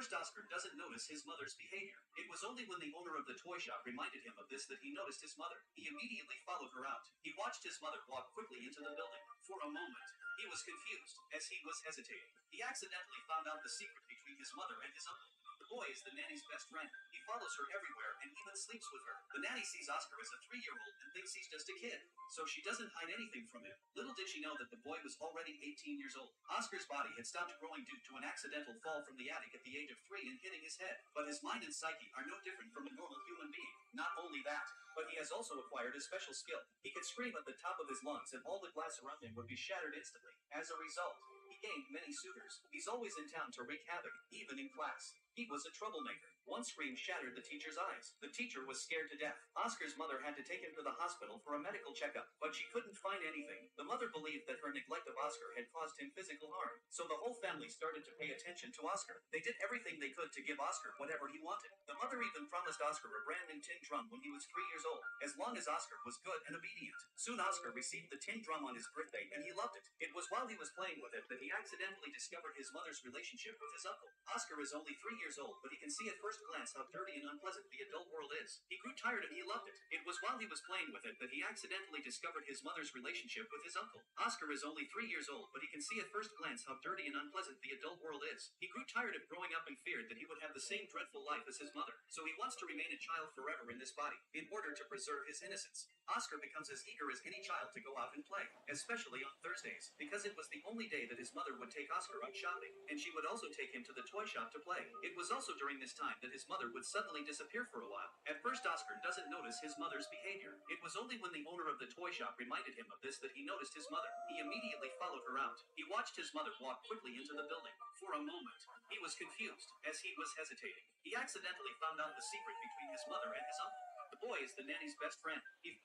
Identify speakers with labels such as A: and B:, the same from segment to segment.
A: first, Oscar doesn't notice his mother's behavior. It was only when the owner of the toy shop reminded him of this that he noticed his mother. He immediately followed her out. He watched his mother walk quickly into the building. For a moment, he was confused, as he was hesitating. He accidentally found out the secret between his mother and his uncle. The boy is the nanny's best friend. He follows her everywhere and even sleeps with her. The nanny sees Oscar as a 3-year-old and thinks he's just a kid, so she doesn't hide anything from him. Little did she know that the boy was already 18 years old. Oscar's body had stopped growing due to an accidental fall from the attic at the age of 3 and hitting his head. But his mind and psyche are no different from a normal human being. Not only that, but he has also acquired a special skill. He could scream at the top of his lungs and all the glass around him would be shattered instantly. As a result, he gained many suitors. He's always in town to wreak havoc, even in class. He was a troublemaker. One scream shattered the teacher's eyes. The teacher was scared to death. Oscar's mother had to take him to the hospital for a medical checkup, but she couldn't find anything. The mother believed that her neglect of Oscar had caused him physical harm, so the whole family started to pay attention to Oscar. They did everything they could to give Oscar whatever he wanted. The mother even promised Oscar a brand new tin drum when he was 3 years old, as long as Oscar was good and obedient. Soon Oscar received the tin drum on his birthday and he loved it. It was while he was playing with it that he accidentally discovered his mother's relationship with his uncle. Oscar is only 3 years old, but he can see at first glance how dirty and unpleasant the adult world is. He grew tired and he loved it. It was while he was playing with it that he accidentally discovered his mother's relationship with his uncle. Oscar is only 3 years old, but he can see at first glance how dirty and unpleasant the adult world is. He grew tired of growing up and feared that he would have the same dreadful life as his mother, so he wants to remain a child forever in this body, in order to preserve his innocence. Oscar becomes as eager as any child to go out and play, especially on Thursdays, because it was the only day that his mother would take Oscar out shopping, and she would also take him to the toy shop to play. It was also during this time that his mother would suddenly disappear for a while. At first, Oscar doesn't notice his mother's behavior. It was only when the owner of the toy shop reminded him of this that he noticed his mother. He immediately followed her out. He watched his mother walk quickly into the building. For a moment, he was confused, as he was hesitating. He accidentally found out the secret between his mother and his uncle. The boy is the nanny's best friend. The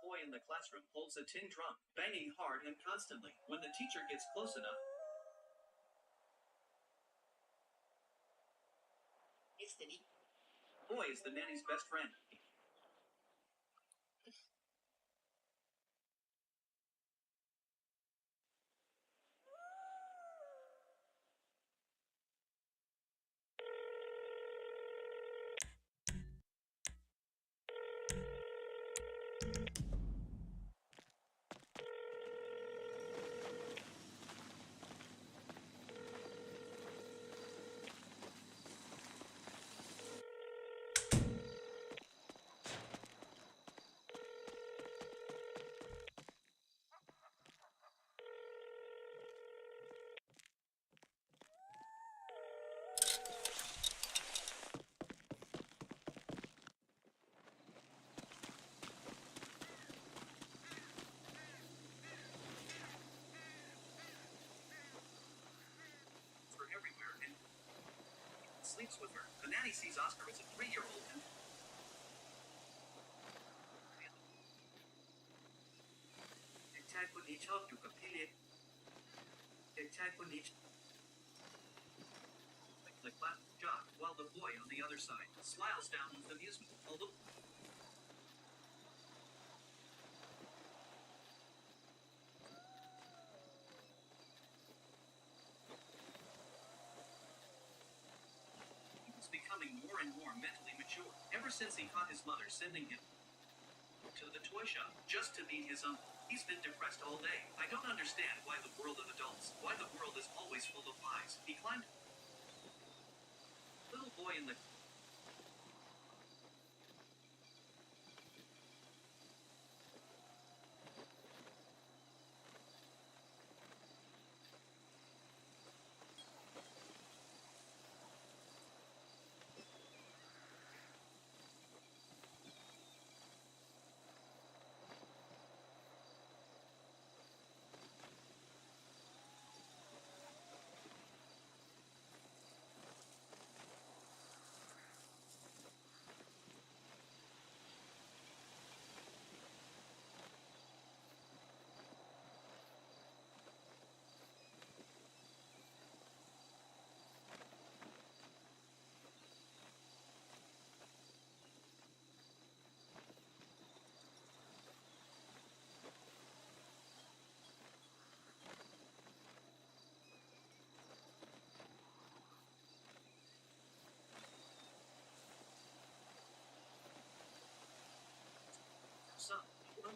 A: boy in the classroom holds a tin drum, banging hard and constantly. When the teacher gets close enough, the boy is the nanny's best friend. For everywhere and sleeps with her. The nanny sees Oscar as a 3-year-old and the class jock, while the boy on the other side smiles down with amusement. Although he was becoming more and more mentally mature, ever since he caught his mother sending him to the toy shop just to meet his uncle. He's been depressed all day. I don't understand why the world of adults, why the world is always full of lies. He climbed. Little boy in the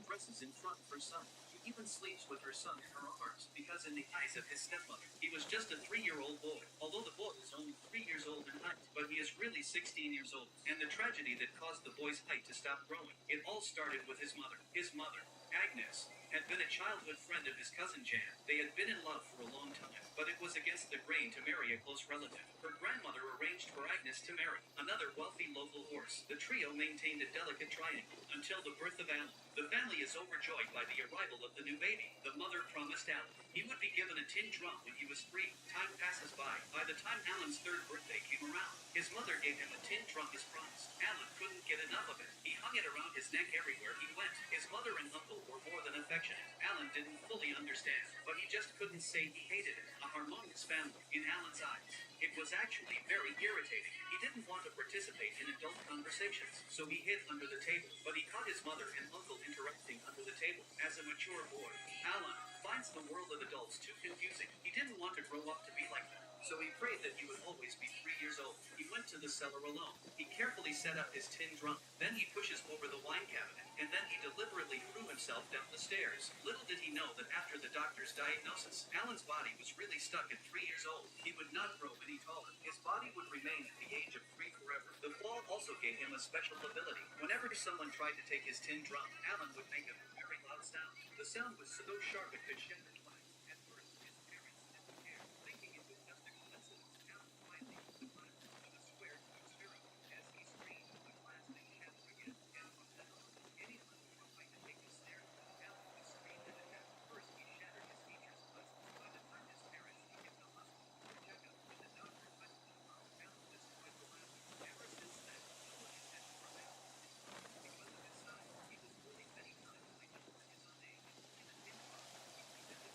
A: Mom dresses in front of her son. He even sleeps with her son in her arms because in the eyes of his stepmother, he was just a 3-year-old boy. Although the boy is only 3 years old in height, but he is really 16 years old. And the tragedy that caused the boy's height to stop growing, it all started with his mother. His mother, Agnes, had been a childhood friend of his cousin Jan. They had been in love for a long time, but it was against the grain to marry a close relative. Her grandmother arranged for Agnes to marry another wealthy local horse. The trio maintained a delicate triangle until the birth of Alan. The family is overjoyed by the arrival of the new baby. The mother promised Alan he would be given a tin drum when he was 3. Time passes by. By the time Alan's 3rd birthday came around, his mother gave him a tin drum as promised. Alan couldn't get enough of it. He hung it around his neck everywhere he went. His mother and uncle were more than affectionate. Alan didn't fully understand, but he just couldn't say he hated it. A harmonious family in Alan's eyes. It was actually very irritating. He didn't want to participate in adult conversations, so he hid under the table. But he caught his mother and uncle interacting under the table. As a mature boy, Alan finds the world of adults too confusing. He didn't want to grow up to be like them, so he prayed that he would always be 3 years old. He went to the cellar alone. He carefully set up his tin drum. Then he pushes over the wine cabinet, and then he deliberately threw himself down the stairs. Little did he know that after the doctor's diagnosis, Alan's body was really stuck at 3 years old. He would not grow any taller. His body would remain at the age of 3 forever. The fall also gave him a special ability. Whenever someone tried to take his tin drum, Alan would make a very loud sound. The sound was so sharp it could shatter glass. At first, his parents didn't care, thinking it was just a coincidence. Alan finally decided to swear to experiment. As he screamed, the glass thing shattered again. And from then on, anyone who tried to take his snare, Alan would scream in attack. First, he shattered his features once. By the time his parents took him to hospital for a checkup, and the doctor touched his mouth, Alan destroyed the last one. Ever since then, no one intended to harm Alan. Because of his size, he was bullied many times by children his own age. In a tin drum, he presented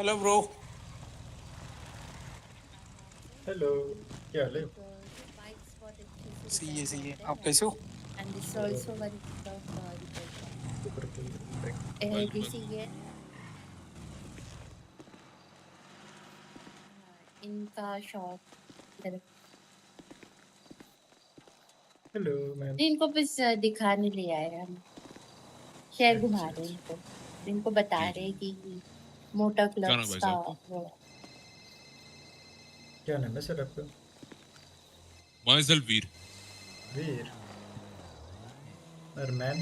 B: hello bro.
C: Hello, क्या हाल है?
B: सही है आप कैसे हो?
C: ऊपर के back. Hello ma'am. अच्छा अच्छा।
D: क्या नाम है भाई साहब का?
C: क्या नाम है सर आपका?
D: माइजल वीर।
C: वीर। और मैम?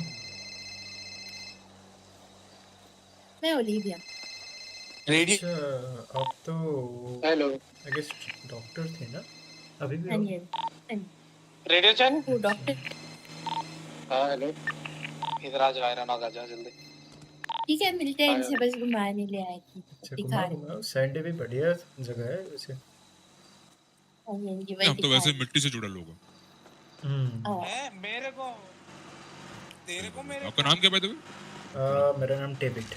B: रेडी?
C: अच्छा, आप तो
E: हेलो।
C: आई गेस डॉक्टर थे ना? अभी भी हो?
B: रेडियो चैन
C: अच्छा।
E: हाँ हेलो।
B: इधर आ जा, आयरन आ जा जल्दी।
E: आया।
C: अच्छा, घुमा घुमाओ। सैंडी भी बढ़िया जगह है वैसे।
D: नहीं, हम तो वैसे मिट्टी से जुड़े लोग हैं।
B: है मेरे को, तेरे
D: सही
B: को
D: बात है।
B: मेरे
D: आपका
B: को।
D: नाम क्या है भाई?
C: मेरा नाम डेविड।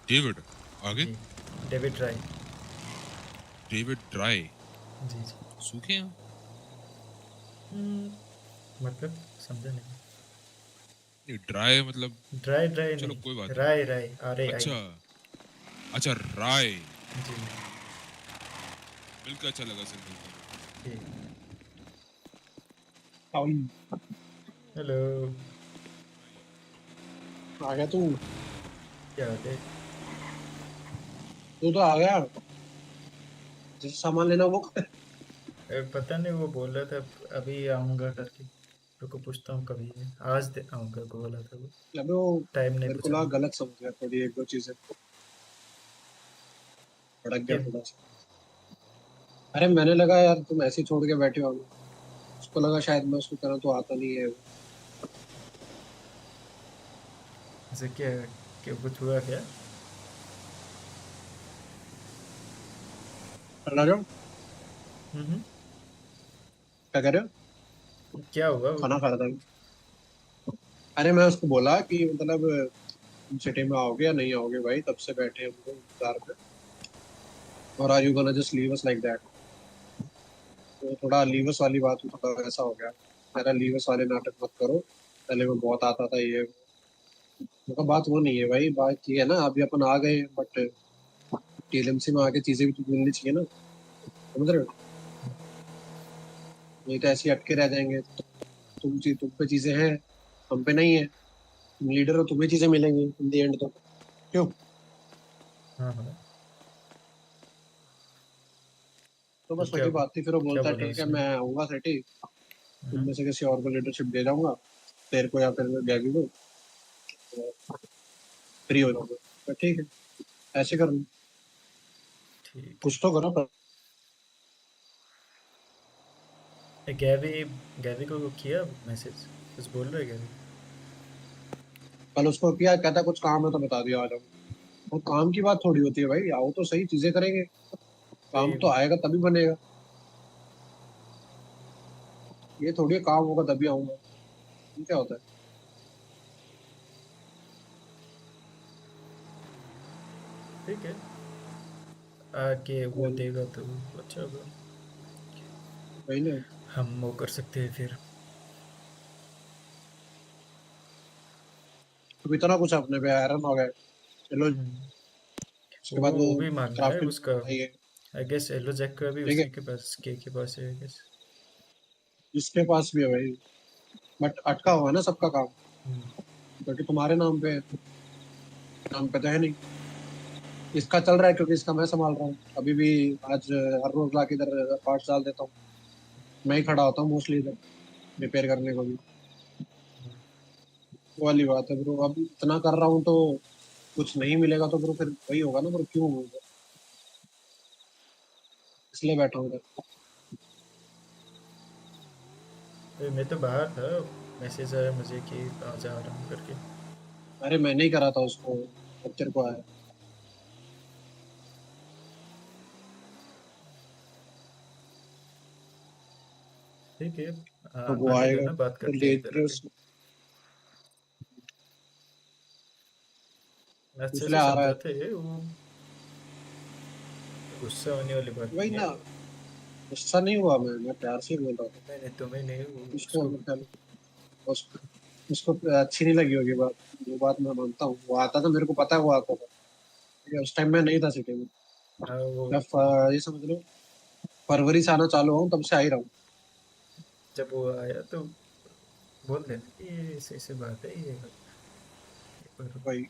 D: डेविड। आगे?
C: जी, डेविड राय।
D: David dry.
C: जी जी।
D: सूखे हैं?
C: मतलब समझा नहीं।
D: नहीं, ड्राई मतलब।
C: ड्राई ड्राई
D: चलो
C: नहीं,
D: कोई बात नहीं।
C: राय राय, आर ए आई।
D: अच्छा। अच्छा, राय।
C: जी
D: मिलकर अच्छा लगा सर, मिलकर।
C: जी।
E: हेलो।
C: हेलो।
E: आ गया तू?
C: क्या हाल है?
E: तू तो आ गया। जैसे सामान लेना वो
C: पता नहीं, वो बोल रहा था अभी आऊंगा करके। रुको पूछता हूँ कभी है। आज आऊंगा को बोला था वो।
E: अबे वो
C: टाइम नहीं
E: मेरे को
C: पूछा
E: लगा
C: मैं।
E: गलत समझ गया, थोड़ी एक दो चीजें भड़क गया
C: क्या?
E: थोड़ा सा। अरे मैंने लगा यार तुम ऐसे ही छोड़ के बैठे हो। उसको लगा शायद मैं उसको कह रहा तो आता नहीं है।
C: ऐसे क्या? क्या कुछ हुआ क्या?
E: अल्लाह जाओ।
C: हम्म।
E: क्या कह रहे हो?
C: क्या हुआ वो?
E: खाना खा रहा था। अरे मैं उसको बोला कि मतलब तुम सिटी में आओगे या नहीं आओगे भाई, तब से बैठे हैं हम लोग इंतजार में। और are you gonna just leave us like that? तो थोड़ा लीवस वाली बात में थोड़ा ऐसा हो गया। मेरा लीवस वाले नाटक मत करो, पहले में बहुत आता था ये। मतलब बात वो नहीं है भाई, बात ये है ना अभी अपन आ गए, बट टीएलएमसी में आके चीजें भी तो मिलनी चाहिए ना, समझ रहे हो? नहीं तो ऐसे ही अटके रह जाएंगे। तुम पे चीजें हैं, हम पे नहीं है। तुम लीडर हो, तुम्हें चीजें मिलेंगी इन द एंड तो। क्यों?
C: हाँ हाँ।
E: तो
C: तो
E: बस
C: क्या?
E: वही बात थी। फिर वो
C: क्या
E: बोलता है
C: बोला
E: ठीक है
C: उसने?
E: मैं आऊंगा सिटी, तुम
C: हम्म।
E: में से किसी और को लीडरशिप दे जाऊंगा, तेरे को या फिर गैगी को, फ्री हो जाऊंगा। तो ठीक है, ऐसे कर लो।
C: ठीक है।
E: कुछ तो करो।
C: गैवी। गैवी को किया मैसेज? कुछ बोल रहा है गैवी?
E: कल उसको किया, कहता कुछ काम है तो बता दिया आ जाऊंगा। वो काम की बात थोड़ी होती है भाई, आओ तो सही, चीजें करेंगे। काम
C: भाई।
E: तो आएगा तभी बनेगा। ये थोड़ी है, काम होगा तभी आऊंगा। ये क्या होता है?
C: ठीक है। आके वो
E: वही
C: देगा तो अच्छा होगा।
E: वही ना।
C: हम वो कर सकते हैं फिर।
E: अब इतना कुछ अपने पे आयरन हो गया। चलो
C: हम्म।
E: उसके बाद
C: वो
E: वो
C: भी मांग रहा है
E: क्राफ्टिंग
C: उसका।
E: है।
C: आई गेस येलो जैक का भी
E: ठीक है,
C: उसी के पास, के पास है आई गेस।
E: जिसके पास भी है भाई, बट अटका हुआ है ना सबका काम, क्योंकि तुम्हारे नाम पे है, नाम पे तो है नहीं। इसका चल रहा है क्योंकि इसका मैं संभाल रहा हूँ अभी भी। आज हर रोज लाके इधर पार्ट्स डाल देता हूँ। मैं ही खड़ा होता हूँ मोस्टली इधर रिपेयर करने को भी। वो वाली बात है ब्रो, अब इतना कर रहा हूँ तो कुछ नहीं मिलेगा तो ब्रो फिर वही होगा ना ब्रो, क्यों होगा? इसलिए बैठा हूँ इधर।
C: मैं तो बाहर था। मैसेज आया मुझे कि आ जा रहा हूँ करके।
E: अरे मैंने ही करा था उसको, अब तेरे को आया।
C: ठीक है।
E: तो वो
C: आने दो
E: आएगा
C: ना, बात
E: तो
C: करते हैं
E: ले
C: इधर
E: ले
C: आके। अच्छे
E: इसलिए
C: से
E: आ रहा है।
C: समझाते हैं वो। गुस्सा होने वाली बात
E: वही
C: नहीं
E: ना,
C: है।
E: गुस्सा नहीं हुआ, मैं प्यार से ही बोल रहा था।
C: नहीं नहीं, तुम्हें नहीं,
E: उसको
C: उसको।
E: मतलब उसको उसको अच्छी नहीं लगी होगी बात, वो बात मैं मानता हूँ। वो आता था, मेरे को पता है वो आता था, ठीक है, उस टाइम मैं नहीं था सिटी में।
C: हाँ वो,
E: मैं ये समझ लो फरवरी से आना चालू हूँ, तब से आ ही रहा हूँ।
C: जब वो आया तो बोल देना कि ये ऐसे ऐसे बात है ये, पर
E: वही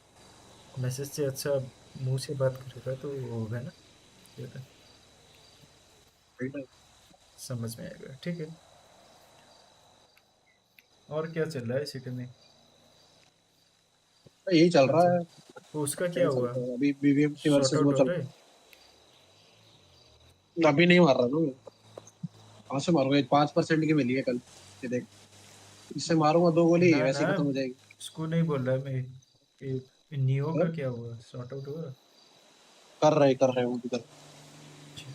C: मैसेज से अच्छा मुंह से बात करेगा तो वो होगा ना, ये तो
E: वही ना।
C: समझ में आएगा। ठीक है। और क्या चल रहा है सिटी में?
E: यही चल रहा
C: अच्छा,
E: है।
C: तो उसका क्या
E: यही
C: हुआ?
E: चलता है अभी, बीबीएमसी
C: शॉर्ट
E: वर्सेस
C: आउट
E: वो
C: हो
E: चल
C: रहा है?
E: रहा है। अभी नहीं मार रहा ना मैं। कहाँ से मारूंगा? 5% की मिली है कल, ये देख। इससे मारूंगा 2 गोली,
C: ना
E: वैसे
C: ना,
E: ही खत्म हो जाएगी।
C: उसको नहीं बोल रहा मैं। ये नियो का
E: और
C: क्या हुआ, शॉर्ट आउट हुआ?
E: कर रहे वो भी कर।
C: अच्छा।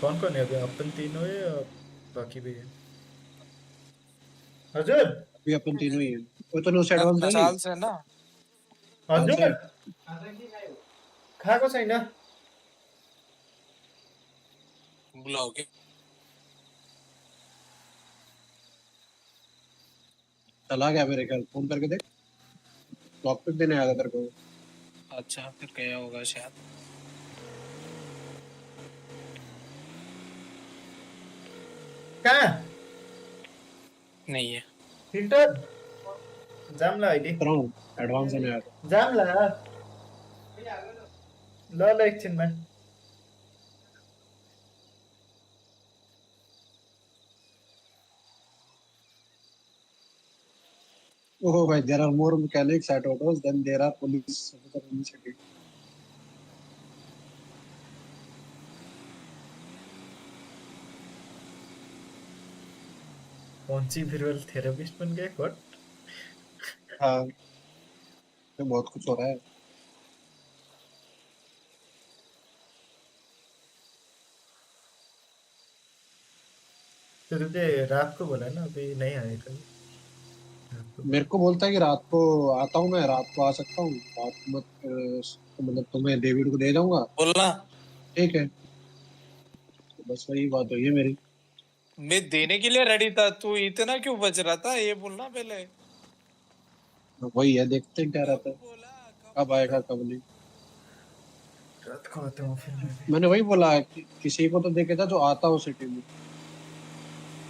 C: कौन कौन है अभी, अपन तीनों है या बाकी भी है? हजर,
E: अभी अपन तीनों ही हैं। वो तो उसे एडवांस देगी।
B: साल से ना
E: साल से
C: हजर खा को सही ना।
B: बुलाओगे।
E: चला गया मेरे ख्याल, फोन करके देख। लॉक पिक देने आया था तेरे को।
B: अच्छा फिर गया होगा शायद।
C: कहाँ?
B: नहीं है।
C: फिल्टर जाम ला अहिले।
E: कर रहा हूँ, एडवांस देने आया था।
C: जाम ला ल ल एकछिनमा।
E: ओह भाई, there are more mechanics at autos then there are police officer in city.
C: कौन सी फिर थेरेपिस्ट बन गए व्हाट?
E: हाँ, तो बहुत कुछ हो रहा है।
C: तो तुझे रात को बोला ना, अभी नहीं आए कभी रात को?
E: मेरे को बोलता है कि रात को आता हूँ, मैं रात को आ सकता हूँ, रात को मत तो मतलब तुम्हें डेविड को दे जाऊंगा।
B: बोलना।
E: ठीक है, तो बस वही बात हुई है मेरी।
B: मैं देने के लिए रेडी था, तू इतना क्यों बच रहा था ये बोलना पहले।
E: वही है, देखते हैं क्या
B: कब
E: रहता है,
B: बोला कब
E: कब
B: बोला।
E: आएगा कब नहीं।
C: रात को आता हूँ फिर मैं भी।
E: मैंने वही बोला कि किसी को तो देखे था जो आता हो सिटी में।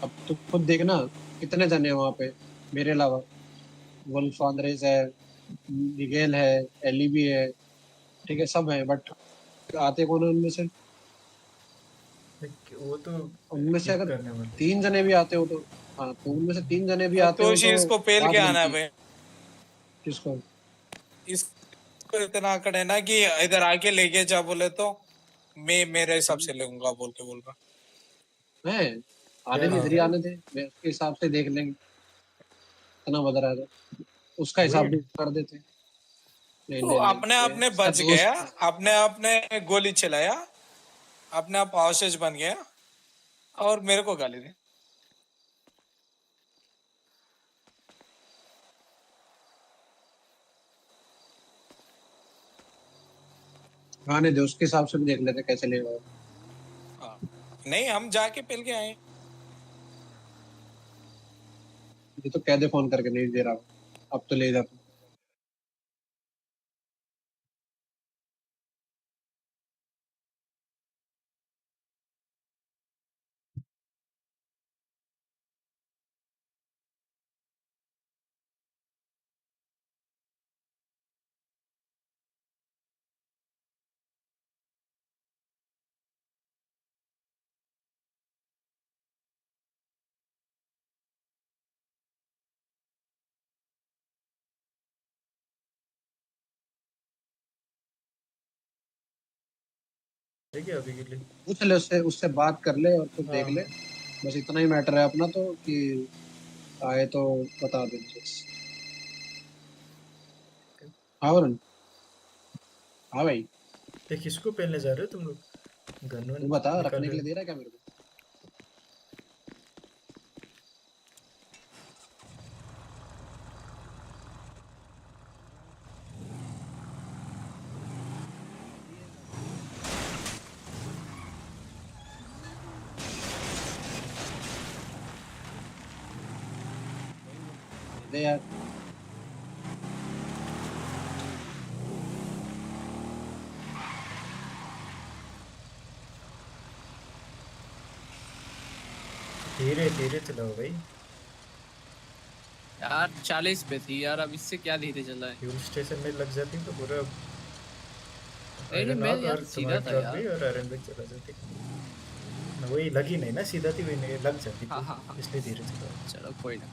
E: अब तू खुद देखना, कितने जने हैं वहां पे मेरे अलावा। वुल्फ आंद्रेस है, मिगेल है, एली भी है, ठीक है, सब है, बट आते कौन है उनमें से?
C: वो तो
E: उनमें से
C: किक
E: अगर
C: करने वाले।
E: 3 जने भी आते हो तो, हाँ, तो उनमें से 3 जने भी आते
B: तो
E: हो तो
B: इसको पेल के
E: बात
B: आना है
E: बनती है।
B: भाई।
E: किसको?
B: इसको इतना अकड़ है ना कि इधर आके लेके जा बोले तो मैं मेरे हिसाब से लूंगा बोल के बोल रहा।
E: है,
C: क्या
E: आने दे, इधर ही
C: लेगा?
E: आने दे, मैं उसके हिसाब से देख लेंगे। इतना बदल रहा है तो उसका हिसाब भी
C: वीड।
E: कर देते। ले
B: तो
E: ले ले
B: अपने
E: ले
B: अपने
E: इसका
B: बच गया।
E: दोस्त।
B: अपने अपने गोली चलाया। अपने आप हॉस्टेज बन गया। और मेरे को गाली दी।
E: आने दे, उसके हिसाब से भी देख लेते कैसे लेगा।
B: हाँ। नहीं हम जाके पेल के आए।
E: ये तो कह दे फोन करके नहीं दे रहा हूँ, अब तो ले जाता हूँ।
C: ठीक है अभी के लिए।
E: पूछ ले उससे, उससे बात कर ले और खुद
C: हाँ
E: देख ले।
C: हाँ।
E: बस इतना ही मैटर है अपना तो, कि आए तो बता दे मुझे। हाँ वरुण। हाँ भाई,
C: ये किसको पहनने जा रहे हो तुम लोग? गन वन
E: तू बता,
C: निकाल
E: रखने के
C: रहे
E: लिए
C: हो?
E: दे रहा है क्या मेरे को? दे यार।
C: धीरे धीरे चलाओ भाई।
F: यार 40 पे थी यार, अब इससे क्या धीरे चला है।
C: फ्यूल स्टेशन में लग जाती तो पूरा
F: नहीं मैं
C: आयरन
F: यार
C: और
F: सीधा
C: तुम्हारी
F: था
C: ट्रक
F: यार।
C: भी और आयरन भी चला जाती। वही लगी नहीं ना, सीधा थी, वही नहीं लग जाती
F: हाँ
C: पूरी,
F: हाँ हाँ,
C: इसलिए धीरे चलाओ।
F: चलो कोई ना।